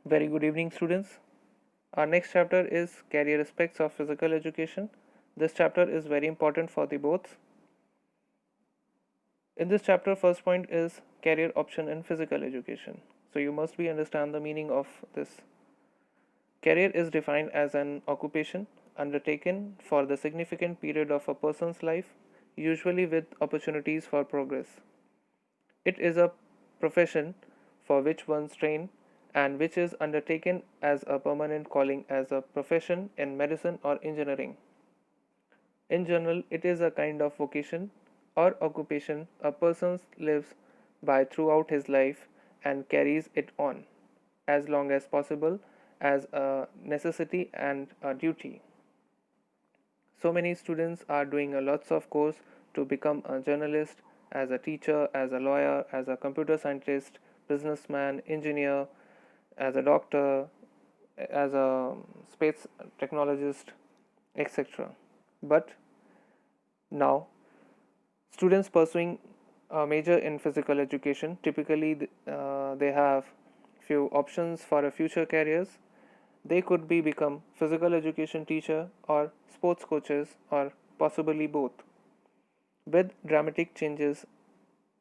Very good evening, students. Our next chapter is career aspects of physical education. This chapter is very important for the both. In this chapter, first point is career option in physical education. So you must be understand the meaning of this. Career is defined as an occupation undertaken for the significant period of a person's life, usually with opportunities for progress. It is a profession for which one's trained and which is undertaken as a permanent calling as a profession in medicine or engineering. In general, it is a kind of vocation or occupation a person lives by throughout his life and carries it on as long as possible as a necessity and a duty. So many students are doing a lots of course to become a journalist, as a teacher, as a lawyer, as a computer scientist, businessman, engineer, as a doctor, as a space technologist, etc. But now, students pursuing a major in physical education typically they have few options for a future careers. They could be become physical education teacher or sports coaches or possibly both. With dramatic changes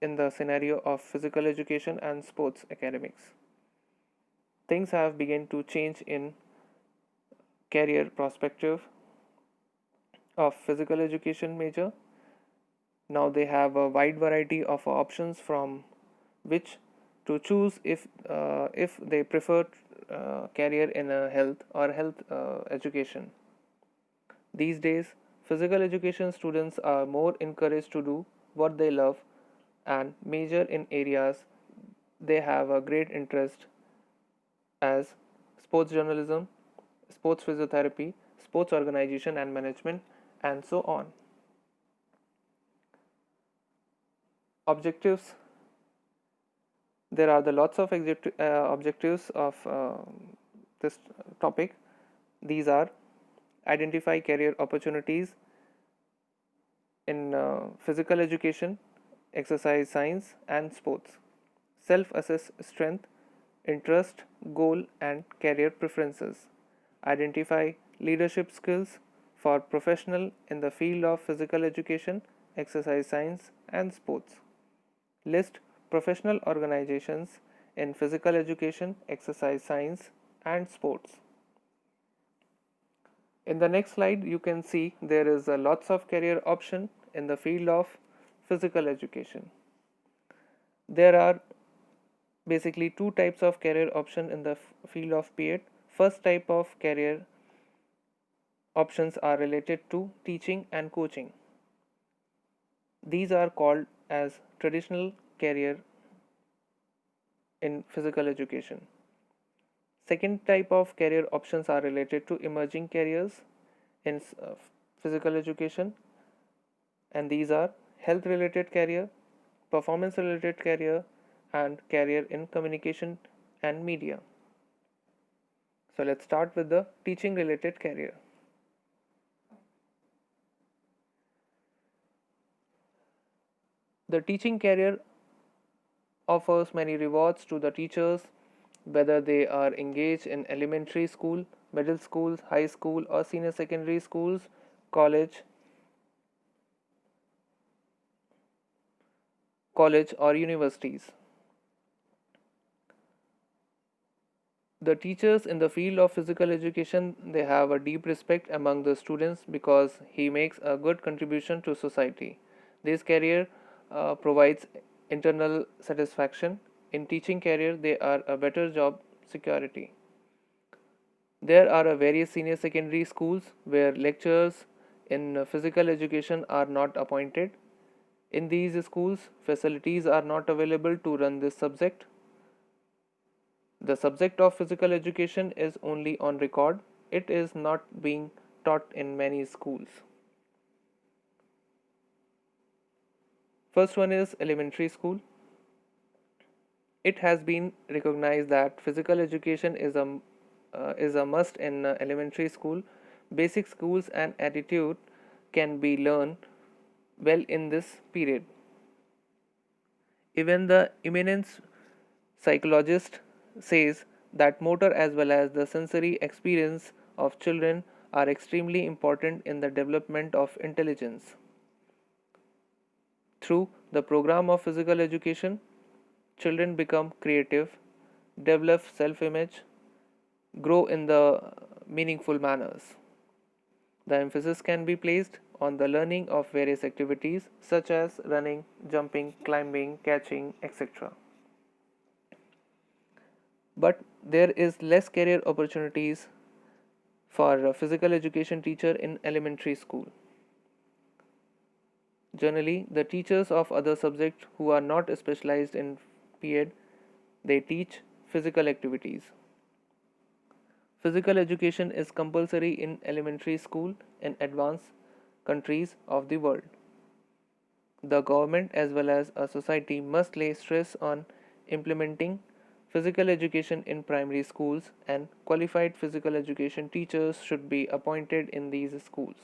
in the scenario of physical education and sports academics, things have begun to change in career perspective of physical education major. Now they have a wide variety of options from which to choose if they prefer career in a health or health education. These days, physical education students are more encouraged to do what they love and major in areas they have a great interest as sports journalism, sports physiotherapy, sports organization and management, and so on. Objectives. There are the lots of objectives of this topic. These are identify career opportunities in physical education, exercise science, and sports. Self assess strength, interest, goal, and career preferences. Identify leadership skills for professional in the field of physical education, exercise science, and sports. List professional organizations in physical education, exercise science, and sports. In the next slide, you can see there is a lots of career option in the field of physical education. There are basically two types of career option in the field of P.Ed. First type of career options are related to teaching and coaching. These are called as traditional career in physical education. Second type of career options are related to emerging careers in physical education, and these are health related career, performance related career, and career in communication and media. So let's start with the teaching related career. The teaching career offers many rewards to the teachers, whether they are engaged in elementary school, middle schools, high school, or senior secondary schools, college or universities. The teachers in the field of physical education, they have a deep respect among the students because he makes a good contribution to society. This career provides internal satisfaction. In teaching career, they are a better job security. There are various senior secondary schools where lecturers in physical education are not appointed. In these schools, facilities are not available to run this subject. The subject of physical education is only on record. It is not being taught in many schools. First one is elementary school. It has been recognized that physical education is a must in elementary school. Basic skills and attitude can be learned well in this period. Even the eminent psychologist says that motor as well as the sensory experience of children are extremely important in the development of intelligence. Through the program of physical education, children become creative, develop self image, grow in the meaningful manners. The emphasis can be placed on the learning of various activities such as running, jumping, climbing, catching, etc. But there is less career opportunities for a physical education teacher in elementary school. Generally, the teachers of other subjects who are not specialized in P.Ed, they teach physical activities. Physical education is compulsory in elementary school in advanced countries of the world. The government as well as a society must lay stress on implementing physical education in primary schools, and qualified physical education teachers should be appointed in these schools.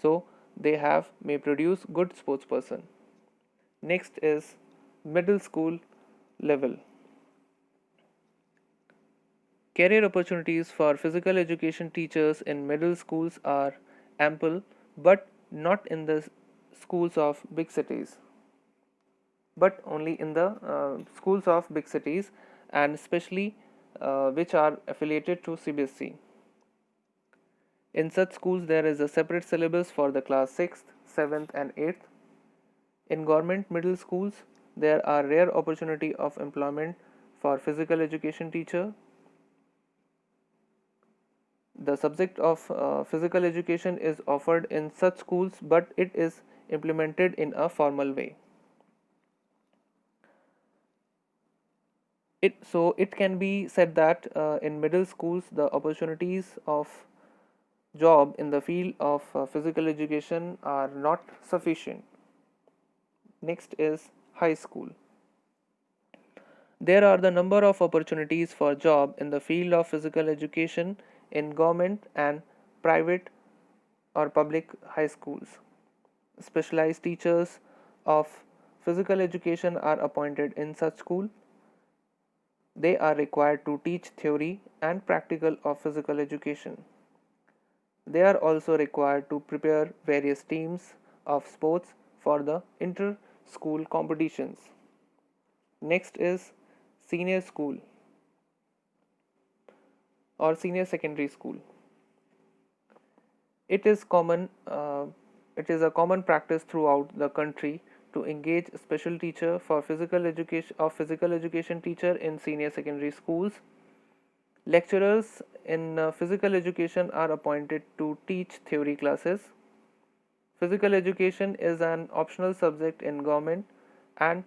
So they have may produce good sports person. Next is middle school level. Career opportunities for physical education teachers in middle schools are ample, but not in the schools of big cities, but only in the schools of big cities, and especially which are affiliated to CBSE. In such schools, there is a separate syllabus for the class 6th, 7th, and 8th. In government middle schools, there are rare opportunity of employment for physical education teacher. The subject of physical education is offered in such schools, but it is implemented in a formal way. It can be said that in middle schools the opportunities of job in the field of physical education are not sufficient. Next is high school. There are the number of opportunities for job in the field of physical education in government and private or public high schools. Specialized teachers of physical education are appointed in such school. They are required to teach theory and practical of physical education. They are also required to prepare various teams of sports for the inter-school competitions. Next is senior school or senior secondary school. It is common. It is a common practice throughout the country to engage special teacher for physical education teacher in senior secondary schools. Lecturers in physical education are appointed to teach theory classes. Physical education is an optional subject in government and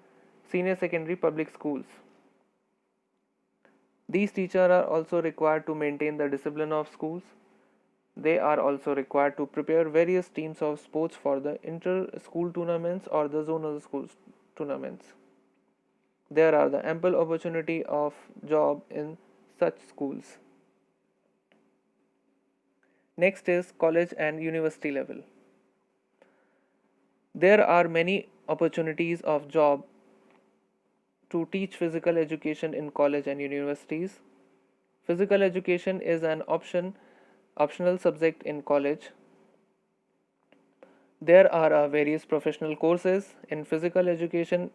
senior secondary public schools. These teachers are also required to maintain the discipline of schools. They are also required to prepare various teams of sports for the inter-school tournaments or the zonal school tournaments. There are the ample opportunity of job in such schools. Next is college and university level. There are many opportunities of job to teach physical education in college and universities. Physical education is an optional subject in college. There are various professional courses in physical education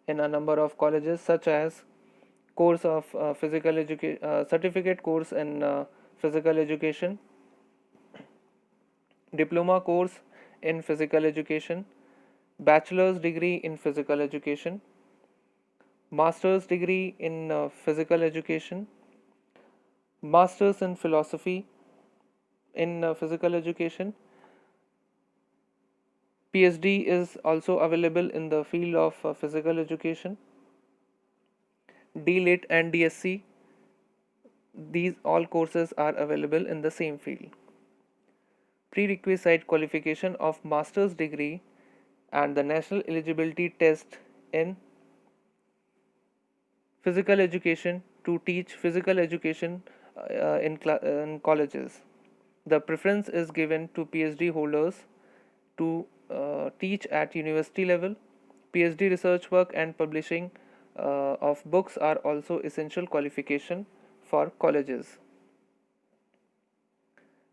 in a number of colleges, such as course of certificate course in physical education, diploma course in physical education, bachelor's degree in physical education, master's degree in physical education, master's in philosophy in physical education. PhD is also available in the field of physical education. DLIT and DSc, these all courses are available in the same field. Prerequisite qualification of master's degree and the national eligibility test in physical education to teach physical education in colleges. The preference is given to PhD holders to teach at university level. PhD research work and publishing of books are also essential qualification for colleges.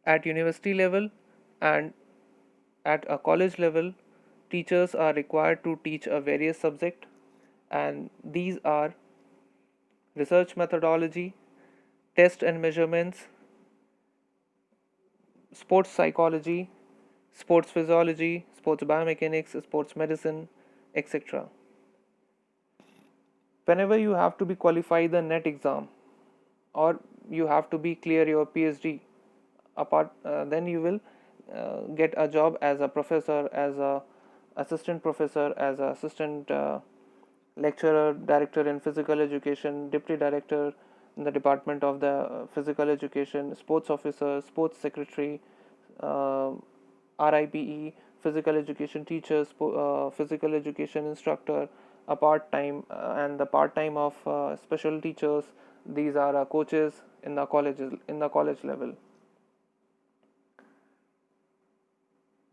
At university level and at a college level, teachers are required to teach a various subject, and these are research methodology, test and measurements, sports psychology, sports physiology, sports biomechanics, sports medicine, etc. Whenever you have to be qualified the net exam or you have to be clear your PhD apart, then you will get a job as a professor, as a assistant professor, as a assistant lecturer, director in physical education, deputy director in the department of the physical education, sports officer, sports secretary, uh, RIPE, physical education teacher, physical education instructor, a part time and the part time of special teachers. These are coaches in the colleges, in the college level.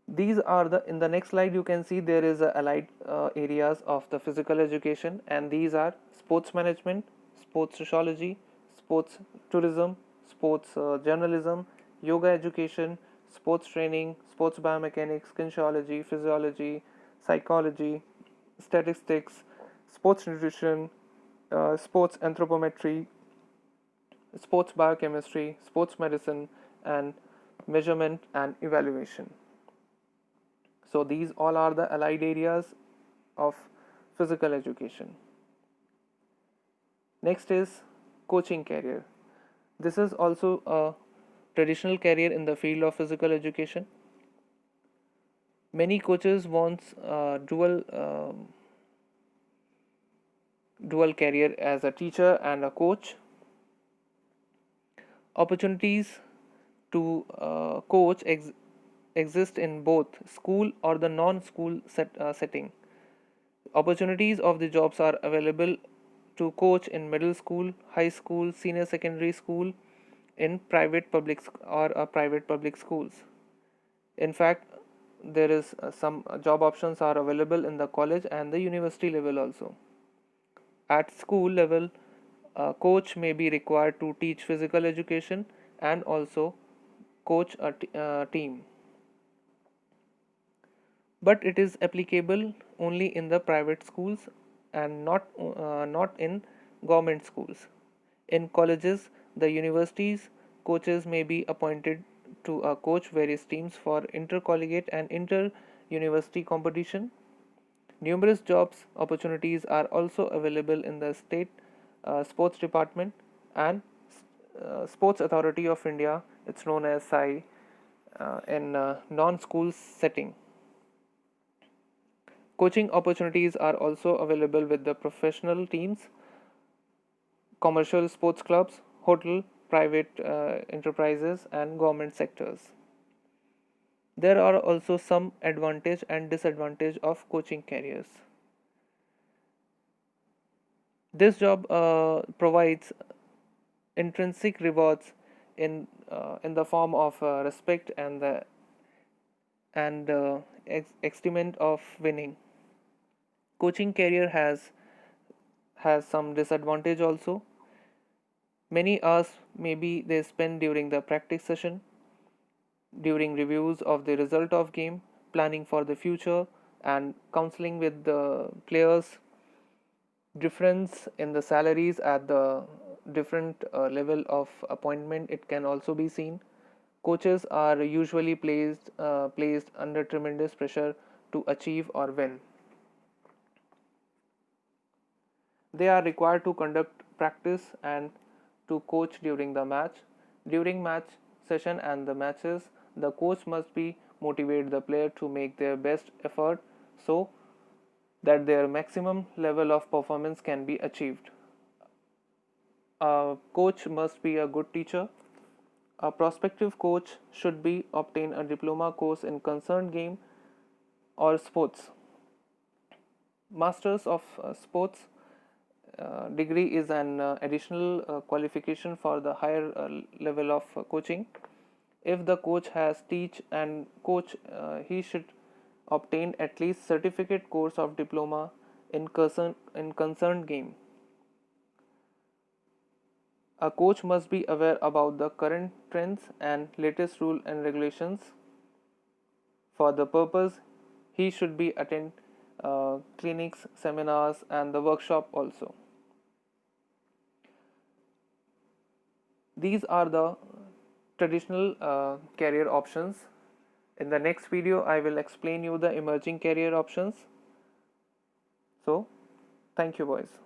These are the, in the next slide you can see there is a allied areas of the physical education, and these are sports management, sports sociology, sports tourism, sports journalism, yoga education, sports training, sports biomechanics, kinesiology, physiology, psychology, statistics, sports nutrition, sports anthropometry, sports biochemistry, sports medicine, and measurement and evaluation. So these all are the allied areas of physical education. Next is coaching career. This is also a traditional career in the field of physical education. Many coaches want dual career as a teacher and a coach. Opportunities to coach exist in both school or the non-school setting. Opportunities of the jobs are available to coach in middle school, high school, senior secondary school, in private public or private public schools. In fact, there is some job options are available in the college and the university level also. At school level, a coach may be required to teach physical education and also coach a team, but it is applicable only in the private schools and not in government schools. In colleges, the universities, coaches may be appointed to coach various teams for intercollegiate and inter-university competition. Numerous jobs opportunities are also available in the state sports department and Sports Authority of India. It's known as SAI in non-school setting. Coaching opportunities are also available with the professional teams, commercial sports clubs, hotel, private enterprises, and government sectors. There are also some advantage and disadvantage of coaching careers. This job provides intrinsic rewards in the form of respect and the excitement of winning. Coaching career has some disadvantage also. Many hours maybe they spend during the practice session, during reviews of the result of game, planning for the future, and counseling with the players. Difference in the salaries at the different level of appointment, it can also be seen. Coaches are usually placed under tremendous pressure to achieve or win. They are required to conduct practice and to coach during the match. During match session and the matches, the coach must be motivate the player to make their best effort so that their maximum level of performance can be achieved. A coach must be a good teacher. A prospective coach should be obtain a diploma course in concerned game or sports. Masters of Sports degree is an additional qualification for the higher level of coaching. If the coach has teach and coach, he should obtain at least certificate course of diploma in concerned game. A coach must be aware about the current trends and latest rules and regulations. For the purpose, he should be attend clinics, seminars, and the workshop also. These are the traditional career options. In the next video, I will explain you the emerging career options. So, thank you, boys.